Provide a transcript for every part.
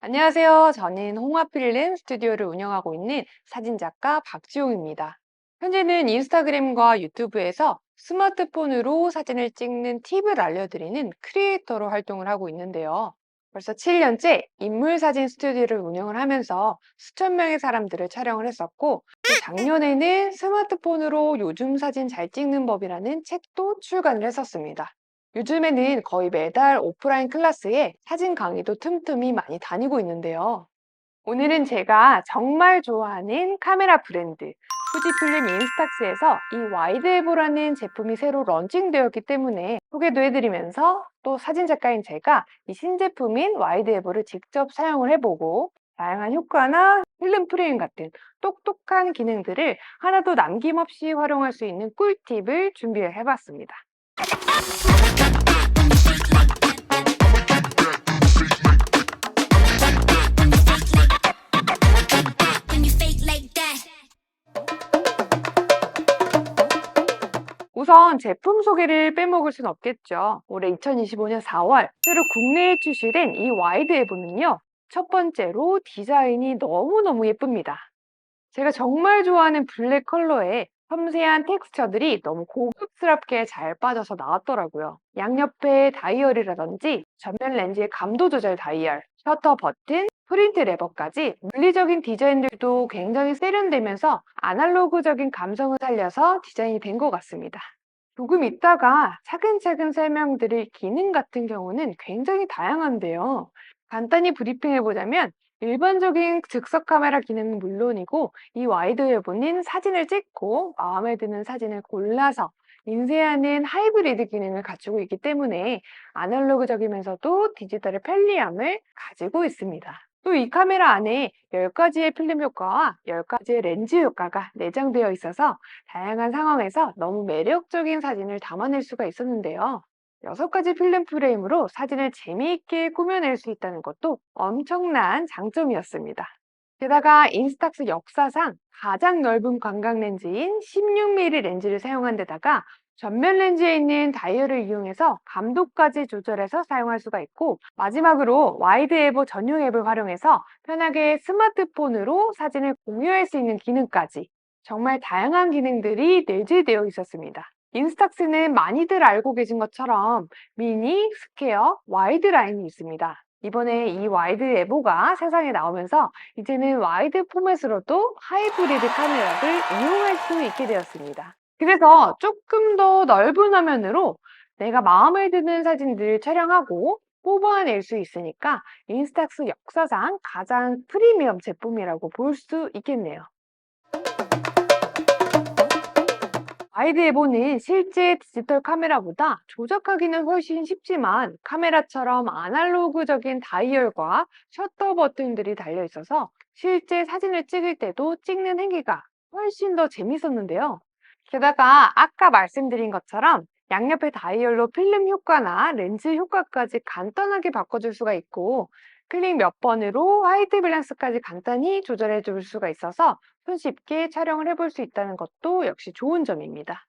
안녕하세요. 저는 홍화필름 스튜디오를 운영하고 있는 사진작가 박지용입니다. 현재는 인스타그램과 유튜브에서 스마트폰으로 사진을 찍는 팁을 알려드리는 크리에이터로 활동을 하고 있는데요. 벌써 7년째 인물 사진 스튜디오를 운영을 하면서 수천 명의 사람들을 촬영을 했었고, 또 작년에는 스마트폰으로 요즘 사진 잘 찍는 법이라는 책도 출간을 했었습니다. 요즘에는 거의 매달 오프라인 클래스에 사진 강의도 틈틈이 많이 다니고 있는데요. 오늘은 제가 정말 좋아하는 카메라 브랜드 후지필름 인스탁스에서 이 와이드 에보라는 제품이 새로 런칭되었기 때문에 소개도 해드리면서, 또 사진 작가인 제가 이 신제품인 와이드 에보를 직접 사용을 해보고 다양한 효과나 필름 프레임 같은 똑똑한 기능들을 하나도 남김없이 활용할 수 있는 꿀팁을 준비해 봤습니다. 우선 제품 소개를 빼먹을 순 없겠죠. 올해 2025년 4월 새로 국내에 출시된 이 와이드 에보는요, 첫 번째로 디자인이 너무너무 예쁩니다. 제가 정말 좋아하는 블랙 컬러에 섬세한 텍스처들이 너무 고급스럽게 잘 빠져서 나왔더라고요. 양옆에 다이얼이라든지 전면 렌즈의 감도 조절 다이얼, 셔터 버튼, 프린트 레버까지 물리적인 디자인들도 굉장히 세련되면서 아날로그적인 감성을 살려서 디자인이 된 것 같습니다. 조금 있다가 차근차근 설명드릴 기능 같은 경우는 굉장히 다양한데요. 간단히 브리핑해보자면, 일반적인 즉석 카메라 기능은 물론이고 이 와이드에 보는 사진을 찍고 마음에 드는 사진을 골라서 인쇄하는 하이브리드 기능을 갖추고 있기 때문에 아날로그적이면서도 디지털의 편리함을 가지고 있습니다. 또 이 카메라 안에 10가지의 필름 효과와 10가지의 렌즈 효과가 내장되어 있어서 다양한 상황에서 너무 매력적인 사진을 담아낼 수가 있었는데요. 6가지 필름 프레임으로 사진을 재미있게 꾸며낼 수 있다는 것도 엄청난 장점이었습니다. 게다가 인스탁스 역사상 가장 넓은 광각 렌즈인 16mm 렌즈를 사용한 데다가 전면 렌즈에 있는 다이얼을 이용해서 감도까지 조절해서 사용할 수가 있고, 마지막으로 와이드 에보 전용 앱을 활용해서 편하게 스마트폰으로 사진을 공유할 수 있는 기능까지, 정말 다양한 기능들이 내재되어 있었습니다. 인스탁스는 많이들 알고 계신 것처럼 미니, 스퀘어, 와이드 라인이 있습니다. 이번에 이 와이드 에보가 세상에 나오면서 이제는 와이드 포맷으로도 하이브리드 카메라를 이용할 수 있게 되었습니다. 그래서 조금 더 넓은 화면으로 내가 마음에 드는 사진들을 촬영하고 뽑아낼 수 있으니까 인스탁스 역사상 가장 프리미엄 제품이라고 볼 수 있겠네요. 와이드 에보는 실제 디지털 카메라보다 조작하기는 훨씬 쉽지만, 카메라처럼 아날로그적인 다이얼과 셔터 버튼들이 달려 있어서 실제 사진을 찍을 때도 찍는 행위가 훨씬 더 재밌었는데요. 게다가 아까 말씀드린 것처럼 양옆의 다이얼로 필름 효과나 렌즈 효과까지 간단하게 바꿔줄 수가 있고, 클릭 몇 번으로 화이트 밸런스까지 간단히 조절해 줄 수가 있어서 손쉽게 촬영을 해볼 수 있다는 것도 역시 좋은 점입니다.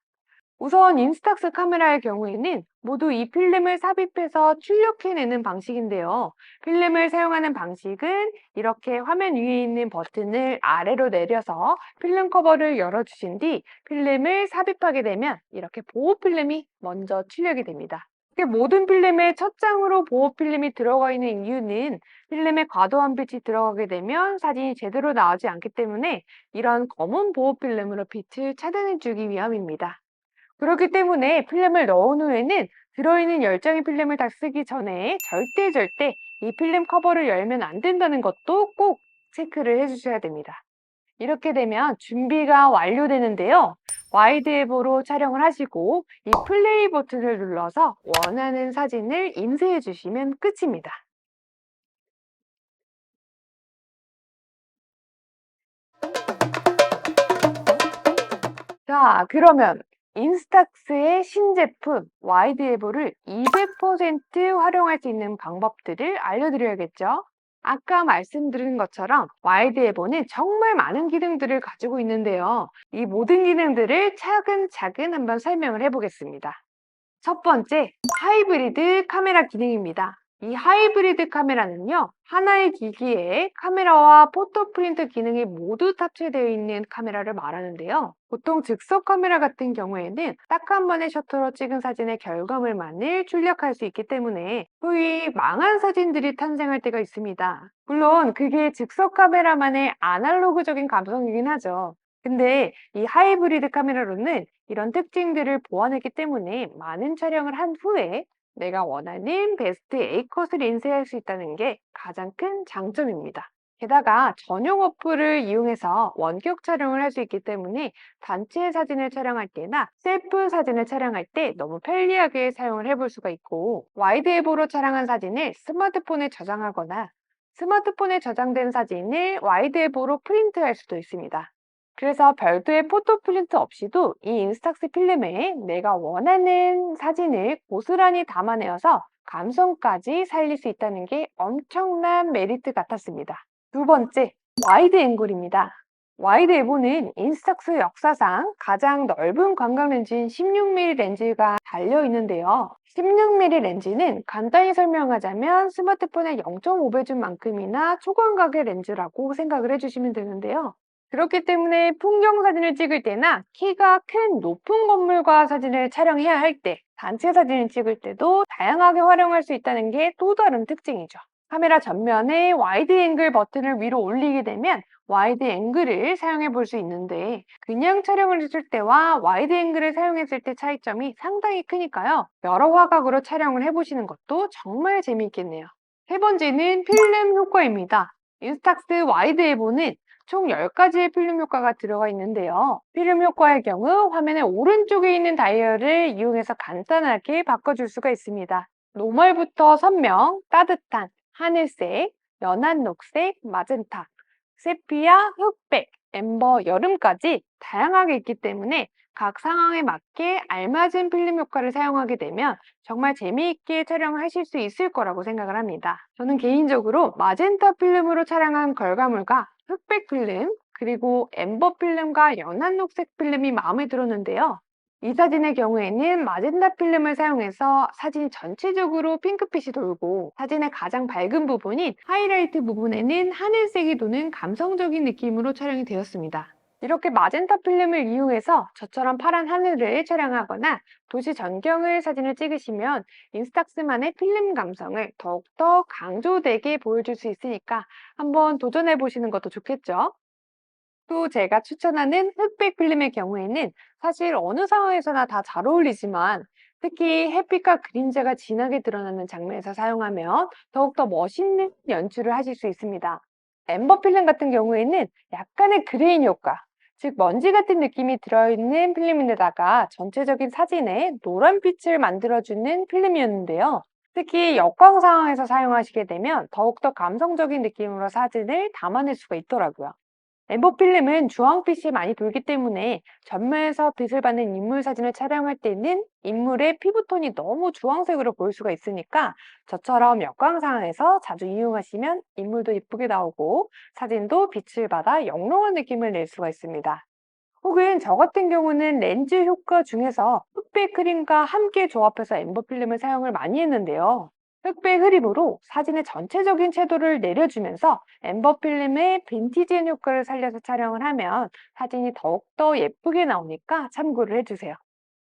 우선 인스탁스 카메라의 경우에는 모두 이 필름을 삽입해서 출력해내는 방식인데요. 필름을 사용하는 방식은 이렇게 화면 위에 있는 버튼을 아래로 내려서 필름 커버를 열어주신 뒤 필름을 삽입하게 되면 이렇게 보호 필름이 먼저 출력이 됩니다. 이렇게 모든 필름에 첫 장으로 보호 필름이 들어가 있는 이유는 필름에 과도한 빛이 들어가게 되면 사진이 제대로 나오지 않기 때문에 이런 검은 보호 필름으로 빛을 차단해주기 위함입니다. 그렇기 때문에 필름을 넣은 후에는 들어있는 10장의 필름을 다 쓰기 전에 절대 이 필름 커버를 열면 안 된다는 것도 꼭 체크를 해주셔야 됩니다. 이렇게 되면 준비가 완료되는데요. 와이드 앱으로 촬영을 하시고 이 플레이 버튼을 눌러서 원하는 사진을 인쇄해 주시면 끝입니다. 자, 그러면 인스탁스의 신제품 와이드 에보를 200% 활용할 수 있는 방법들을 알려드려야겠죠? 아까 말씀드린 것처럼 와이드 에보는 정말 많은 기능들을 가지고 있는데요. 이 모든 기능들을 차근차근 한번 설명을 해보겠습니다. 첫 번째, 하이브리드 카메라 기능입니다. 이 하이브리드 카메라는요, 하나의 기기에 카메라와 포토 프린트 기능이 모두 탑재되어 있는 카메라를 말하는데요. 보통 즉석 카메라 같은 경우에는 딱 한 번의 셔터로 찍은 사진의 결과물만을 출력할 수 있기 때문에 소위 망한 사진들이 탄생할 때가 있습니다. 물론 그게 즉석 카메라만의 아날로그적인 감성이긴 하죠. 근데 이 하이브리드 카메라로는 이런 특징들을 보완했기 때문에 많은 촬영을 한 후에 내가 원하는 베스트 A컷을 인쇄할 수 있다는 게 가장 큰 장점입니다. 게다가 전용 어플을 이용해서 원격 촬영을 할 수 있기 때문에 단체 사진을 촬영할 때나 셀프 사진을 촬영할 때 너무 편리하게 사용을 해볼 수가 있고, 와이드 앱으로 촬영한 사진을 스마트폰에 저장하거나 스마트폰에 저장된 사진을 와이드 앱으로 프린트할 수도 있습니다. 그래서 별도의 포토 프린트 없이도 이 인스탁스 필름에 내가 원하는 사진을 고스란히 담아내어서 감성까지 살릴 수 있다는 게 엄청난 메리트 같았습니다. 두 번째, 와이드 앵글입니다. 와이드 앨범은 인스탁스 역사상 가장 넓은 광각 렌즈인 16mm 렌즈가 달려 있는데요. 16mm 렌즈는 간단히 설명하자면 스마트폰의 0.5배 줌만큼이나 초광각의 렌즈라고 생각을 해주시면 되는데요. 그렇기 때문에 풍경 사진을 찍을 때나 키가 큰 높은 건물과 사진을 촬영해야 할 때, 단체 사진을 찍을 때도 다양하게 활용할 수 있다는 게 또 다른 특징이죠. 카메라 전면에 와이드 앵글 버튼을 위로 올리게 되면 와이드 앵글을 사용해 볼 수 있는데, 그냥 촬영을 했을 때와 와이드 앵글을 사용했을 때 차이점이 상당히 크니까요. 여러 화각으로 촬영을 해보시는 것도 정말 재미있겠네요. 세 번째는 필름 효과입니다. 인스탁스 와이드 앨범은 총 10가지의 필름 효과가 들어가 있는데요. 필름 효과의 경우 화면의 오른쪽에 있는 다이얼을 이용해서 간단하게 바꿔줄 수가 있습니다. 노멀부터 선명, 따뜻한, 하늘색, 연한 녹색, 마젠타, 세피야, 흑백, 엠버, 여름까지 다양하게 있기 때문에 각 상황에 맞게 알맞은 필름 효과를 사용하게 되면 정말 재미있게 촬영을 하실 수 있을 거라고 생각을 합니다. 저는 개인적으로 마젠타 필름으로 촬영한 결과물과 흑백 필름, 그리고 엠버 필름과 연한 녹색 필름이 마음에 들었는데요. 이 사진의 경우에는 마젠타 필름을 사용해서 사진이 전체적으로 핑크빛이 돌고, 사진의 가장 밝은 부분인 하이라이트 부분에는 하늘색이 도는 감성적인 느낌으로 촬영이 되었습니다. 이렇게 마젠타 필름을 이용해서 저처럼 파란 하늘을 촬영하거나 도시 전경을 사진을 찍으시면 인스탁스만의 필름 감성을 더욱더 강조되게 보여줄 수 있으니까 한번 도전해 보시는 것도 좋겠죠? 또 제가 추천하는 흑백 필름의 경우에는 사실 어느 상황에서나 다 잘 어울리지만, 특히 햇빛과 그림자가 진하게 드러나는 장면에서 사용하면 더욱더 멋있는 연출을 하실 수 있습니다. 엠버 필름 같은 경우에는 약간의 그레인 효과, 즉 먼지 같은 느낌이 들어있는 필름인데다가 전체적인 사진에 노란빛을 만들어주는 필름이었는데요. 특히 역광 상황에서 사용하시게 되면 더욱더 감성적인 느낌으로 사진을 담아낼 수가 있더라고요. 엠버 필름은 주황빛이 많이 돌기 때문에 전면에서 빛을 받는 인물 사진을 촬영할 때는 인물의 피부톤이 너무 주황색으로 보일 수가 있으니까 저처럼 역광 상황에서 자주 이용하시면 인물도 예쁘게 나오고 사진도 빛을 받아 영롱한 느낌을 낼 수가 있습니다. 혹은 저 같은 경우는 렌즈 효과 중에서 흑백 크림과 함께 조합해서 엠버 필름을 사용을 많이 했는데요. 흑백 흐림으로 사진의 전체적인 채도를 내려주면서 엠버 필름의 빈티지한 효과를 살려서 촬영을 하면 사진이 더욱더 예쁘게 나오니까 참고를 해주세요.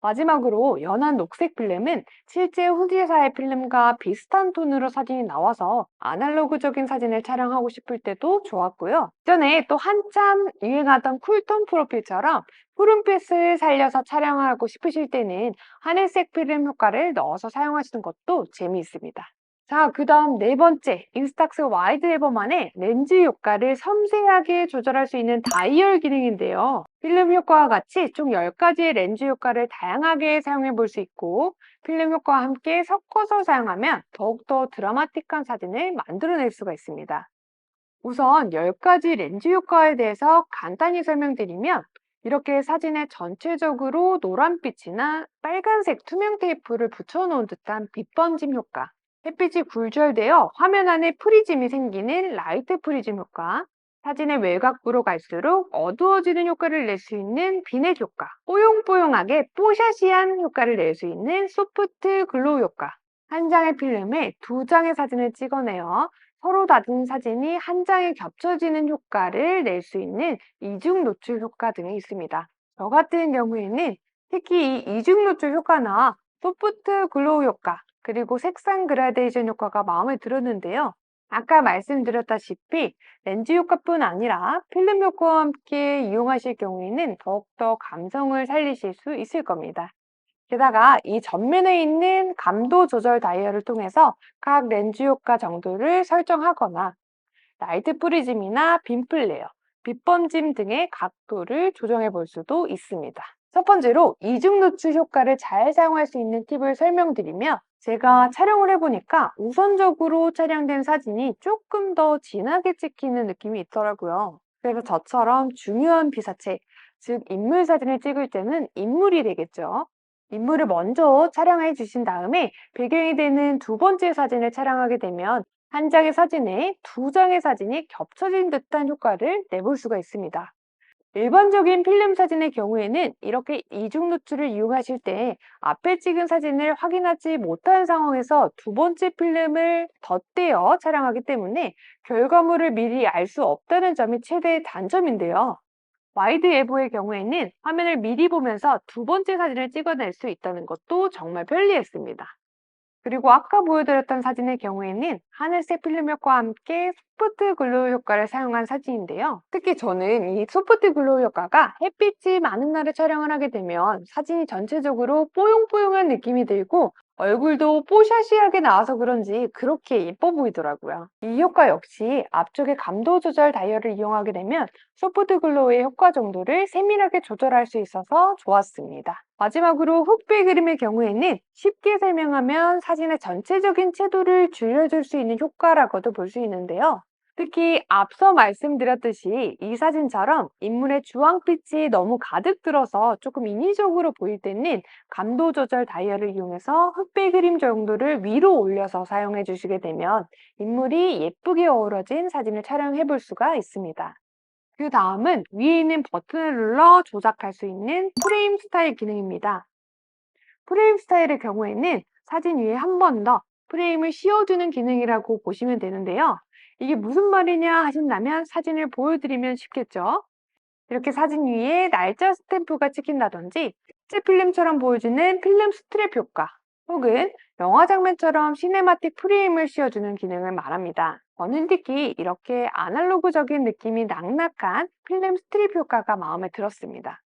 마지막으로 연한 녹색 필름은 실제 후지사의 필름과 비슷한 톤으로 사진이 나와서 아날로그적인 사진을 촬영하고 싶을 때도 좋았고요. 전에 또 한참 유행하던 쿨톤 프로필처럼 푸른빛을 살려서 촬영하고 싶으실 때는 하늘색 필름 효과를 넣어서 사용하시는 것도 재미있습니다. 자, 그 다음 네 번째, 인스탁스 와이드 앨범만의 렌즈 효과를 섬세하게 조절할 수 있는 다이얼 기능인데요. 필름 효과와 같이 총 10가지의 렌즈 효과를 다양하게 사용해 볼 수 있고, 필름 효과와 함께 섞어서 사용하면 더욱더 드라마틱한 사진을 만들어낼 수가 있습니다. 우선 10가지 렌즈 효과에 대해서 간단히 설명드리면, 이렇게 사진에 전체적으로 노란빛이나 빨간색 투명 테이프를 붙여놓은 듯한 빛번짐 효과, 햇빛이 굴절되어 화면 안에 프리즘이 생기는 라이트 프리즘 효과, 사진의 외곽부로 갈수록 어두워지는 효과를 낼 수 있는 비넷 효과, 뽀용뽀용하게 뽀샤시한 효과를 낼 수 있는 소프트 글로우 효과, 한 장의 필름에 두 장의 사진을 찍어내어 서로 다른 사진이 한 장에 겹쳐지는 효과를 낼 수 있는 이중 노출 효과 등이 있습니다. 저 같은 경우에는 특히 이 이중 노출 효과나 소프트 글로우 효과, 그리고 색상 그라데이션 효과가 마음에 들었는데요. 아까 말씀드렸다시피 렌즈 효과뿐 아니라 필름 효과와 함께 이용하실 경우에는 더욱더 감성을 살리실 수 있을 겁니다. 게다가 이 전면에 있는 감도 조절 다이얼을 통해서 각 렌즈 효과 정도를 설정하거나 라이트 프리즘이나 빔 플레어, 빛번짐 등의 각도를 조정해 볼 수도 있습니다. 첫 번째로 이중 노출 효과를 잘 사용할 수 있는 팁을 설명드리며, 제가 촬영을 해보니까 우선적으로 촬영된 사진이 조금 더 진하게 찍히는 느낌이 있더라고요. 그래서 저처럼 중요한 피사체, 즉 인물 사진을 찍을 때는 인물이 되겠죠. 인물을 먼저 촬영해 주신 다음에 배경이 되는 두 번째 사진을 촬영하게 되면 한 장의 사진에 두 장의 사진이 겹쳐진 듯한 효과를 내볼 수가 있습니다. 일반적인 필름 사진의 경우에는 이렇게 이중 노출을 이용하실 때 앞에 찍은 사진을 확인하지 못한 상황에서 두 번째 필름을 덧대어 촬영하기 때문에 결과물을 미리 알 수 없다는 점이 최대의 단점인데요. 와이드 에보의 경우에는 화면을 미리 보면서 두 번째 사진을 찍어낼 수 있다는 것도 정말 편리했습니다. 그리고 아까 보여드렸던 사진의 경우에는 하늘색 필름 효과와 함께 소프트 글로우 효과를 사용한 사진인데요. 특히 저는 이 소프트 글로우 효과가 햇빛이 많은 날에 촬영을 하게 되면 사진이 전체적으로 뽀용뽀용한 느낌이 들고 얼굴도 뽀샤시하게 나와서 그런지 그렇게 예뻐 보이더라고요. 이 효과 역시 앞쪽에 감도 조절 다이얼을 이용하게 되면 소프트 글로우의 효과 정도를 세밀하게 조절할 수 있어서 좋았습니다. 마지막으로 흑백 그림의 경우에는 쉽게 설명하면 사진의 전체적인 채도를 줄여줄 수 있는 효과라고도 볼 수 있는데요. 특히 앞서 말씀드렸듯이 이 사진처럼 인물의 주황빛이 너무 가득 들어서 조금 인위적으로 보일 때는 감도 조절 다이얼을 이용해서 흑백 그림 정도를 위로 올려서 사용해 주시게 되면 인물이 예쁘게 어우러진 사진을 촬영해 볼 수가 있습니다. 그 다음은 위에 있는 버튼을 눌러 조작할 수 있는 프레임 스타일 기능입니다. 프레임 스타일의 경우에는 사진 위에 한 번 더 프레임을 씌워주는 기능이라고 보시면 되는데요. 이게 무슨 말이냐 하신다면 사진을 보여드리면 쉽겠죠? 이렇게 사진 위에 날짜 스탬프가 찍힌다든지 실제 필름처럼 보여주는 필름 스트랩 효과, 혹은 영화 장면처럼 시네마틱 프레임을 씌워주는 기능을 말합니다. 저는 특히 이렇게 아날로그적인 느낌이 낙낙한 필름 스트립 효과가 마음에 들었습니다.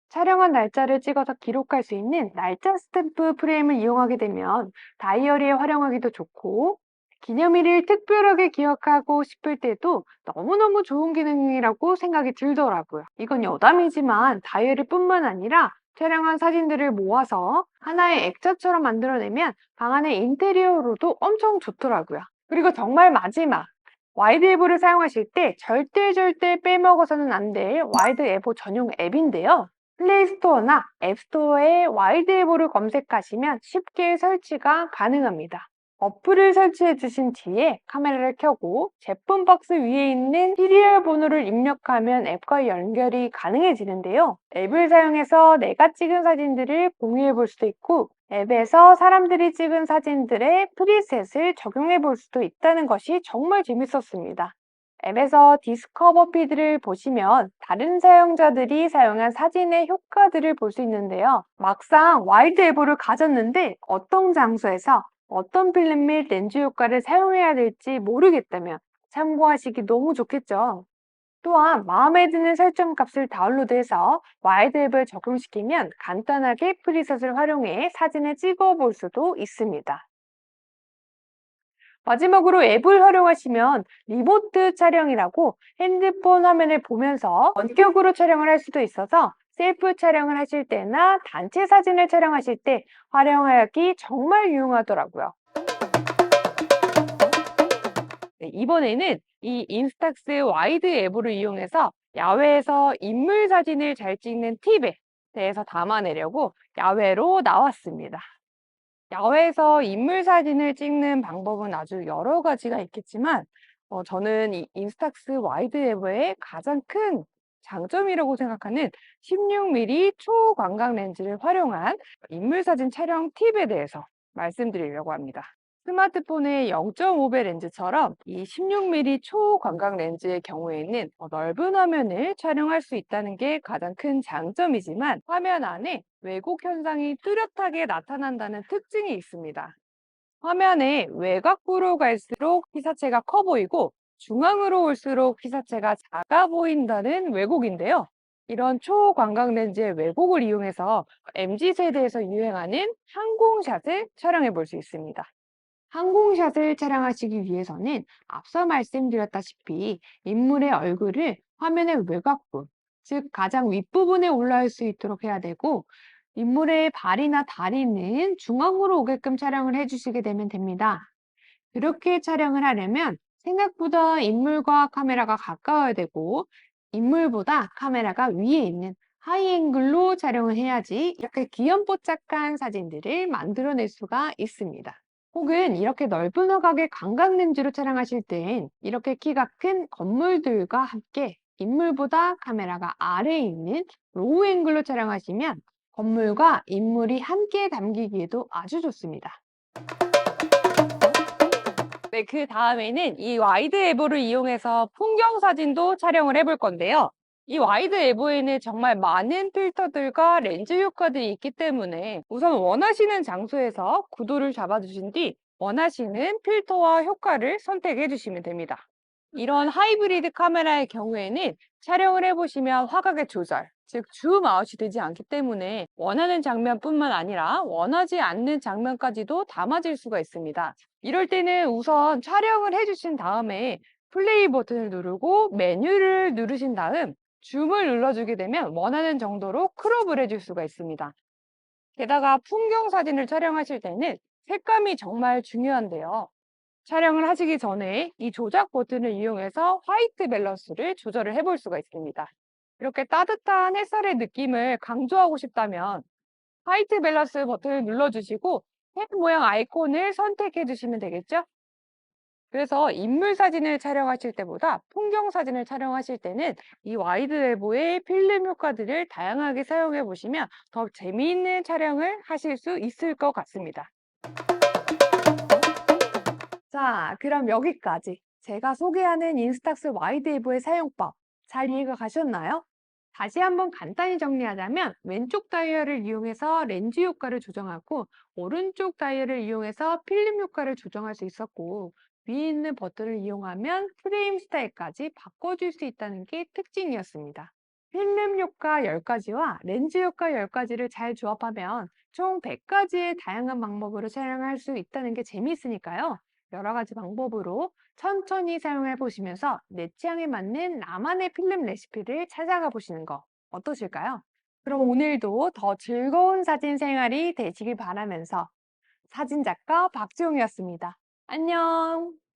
촬영한 날짜를 찍어서 기록할 수 있는 날짜 스탬프 프레임을 이용하게 되면 다이어리에 활용하기도 좋고, 기념일을 특별하게 기억하고 싶을 때도 너무너무 좋은 기능이라고 생각이 들더라고요. 이건 여담이지만 다이어리뿐만 아니라 촬영한 사진들을 모아서 하나의 액자처럼 만들어내면 방 안의 인테리어로도 엄청 좋더라고요. 그리고 정말 마지막, 와이드 에보를 사용하실 때 절대 빼먹어서는 안 될 와이드 에보 전용 앱인데요. 플레이스토어나 앱스토어에 와이드 에보를 검색하시면 쉽게 설치가 가능합니다. 어플을 설치해 주신 뒤에 카메라를 켜고 제품 박스 위에 있는 시리얼 번호를 입력하면 앱과 연결이 가능해지는데요. 앱을 사용해서 내가 찍은 사진들을 공유해 볼 수도 있고, 앱에서 사람들이 찍은 사진들의 프리셋을 적용해 볼 수도 있다는 것이 정말 재밌었습니다. 앱에서 디스커버 피드를 보시면 다른 사용자들이 사용한 사진의 효과들을 볼 수 있는데요. 막상 와이드 에보를 가졌는데 어떤 장소에서 어떤 필름 및 렌즈 효과를 사용해야 될지 모르겠다면 참고하시기 너무 좋겠죠. 또한 마음에 드는 설정 값을 다운로드해서 와이드 앱을 적용시키면 간단하게 프리셋을 활용해 사진을 찍어 볼 수도 있습니다. 마지막으로 앱을 활용하시면 리모트 촬영이라고 핸드폰 화면을 보면서 원격으로 촬영을 할 수도 있어서 셀프 촬영을 하실 때나 단체 사진을 촬영하실 때 활용하기 정말 유용하더라고요. 네, 이번에는 이 인스탁스 와이드 앱을 이용해서 야외에서 인물 사진을 잘 찍는 팁에 대해서 담아내려고 야외로 나왔습니다. 야외에서 인물 사진을 찍는 방법은 아주 여러 가지가 있겠지만, 저는 이 인스탁스 와이드 앱의 가장 큰 장점이라고 생각하는 16mm 초광각 렌즈를 활용한 인물 사진 촬영 팁에 대해서 말씀드리려고 합니다. 스마트폰의 0.5배 렌즈처럼 이 16mm 초광각 렌즈의 경우에는 넓은 화면을 촬영할 수 있다는 게 가장 큰 장점이지만 화면 안에 왜곡 현상이 뚜렷하게 나타난다는 특징이 있습니다. 화면의 외곽부로 갈수록 피사체가 커 보이고 중앙으로 올수록 피사체가 작아 보인다는 왜곡인데요. 이런 초광각 렌즈의 왜곡을 이용해서 MZ 세대에서 유행하는 항공샷을 촬영해 볼 수 있습니다. 항공샷을 촬영하시기 위해서는 앞서 말씀드렸다시피 인물의 얼굴을 화면의 외곽부, 즉 가장 윗부분에 올라올 수 있도록 해야 되고 인물의 발이나 다리는 중앙으로 오게끔 촬영을 해주시게 되면 됩니다. 그렇게 촬영을 하려면 생각보다 인물과 카메라가 가까워야 되고 인물보다 카메라가 위에 있는 하이앵글로 촬영을 해야지 이렇게 귀염뽀짝한 사진들을 만들어낼 수가 있습니다. 혹은 이렇게 넓은 화각의 광각 렌즈로 촬영하실 땐 이렇게 키가 큰 건물들과 함께 인물보다 카메라가 아래에 있는 로우 앵글로 촬영하시면 건물과 인물이 함께 담기기에도 아주 좋습니다. 네, 그 다음에는 이 와이드 에보를 이용해서 풍경 사진도 촬영을 해볼 건데요. 이 와이드 에보에는 정말 많은 필터들과 렌즈 효과들이 있기 때문에 우선 원하시는 장소에서 구도를 잡아주신 뒤 원하시는 필터와 효과를 선택해 주시면 됩니다. 이런 하이브리드 카메라의 경우에는 촬영을 해보시면 화각의 조절, 즉 줌 아웃이 되지 않기 때문에 원하는 장면뿐만 아니라 원하지 않는 장면까지도 담아질 수가 있습니다. 이럴 때는 우선 촬영을 해주신 다음에 플레이 버튼을 누르고 메뉴를 누르신 다음 줌을 눌러주게 되면 원하는 정도로 크롭을 해줄 수가 있습니다. 게다가 풍경 사진을 촬영하실 때는 색감이 정말 중요한데요. 촬영을 하시기 전에 이 조작 버튼을 이용해서 화이트 밸런스를 조절을 해볼 수가 있습니다. 이렇게 따뜻한 햇살의 느낌을 강조하고 싶다면 화이트 밸런스 버튼을 눌러주시고 해 모양 아이콘을 선택해 주시면 되겠죠? 그래서 인물 사진을 촬영하실 때보다 풍경 사진을 촬영하실 때는 이 와이드 앨보의 필름 효과들을 다양하게 사용해 보시면 더 재미있는 촬영을 하실 수 있을 것 같습니다. 자, 그럼 여기까지 제가 소개하는 인스탁스 와이드 앨보의 사용법 잘 이해가 가셨나요? 다시 한번 간단히 정리하자면 왼쪽 다이얼을 이용해서 렌즈 효과를 조정하고 오른쪽 다이얼을 이용해서 필름 효과를 조정할 수 있었고 위에 있는 버튼을 이용하면 프레임 스타일까지 바꿔줄 수 있다는 게 특징이었습니다. 필름 효과 10가지와 렌즈 효과 10가지를 잘 조합하면 총 100가지의 다양한 방법으로 촬영할 수 있다는 게 재미있으니까요. 여러 가지 방법으로 천천히 사용해 보시면서 내 취향에 맞는 나만의 필름 레시피를 찾아가 보시는 거 어떠실까요? 그럼 오늘도 더 즐거운 사진 생활이 되시길 바라면서 사진작가 박지용이었습니다. 안녕!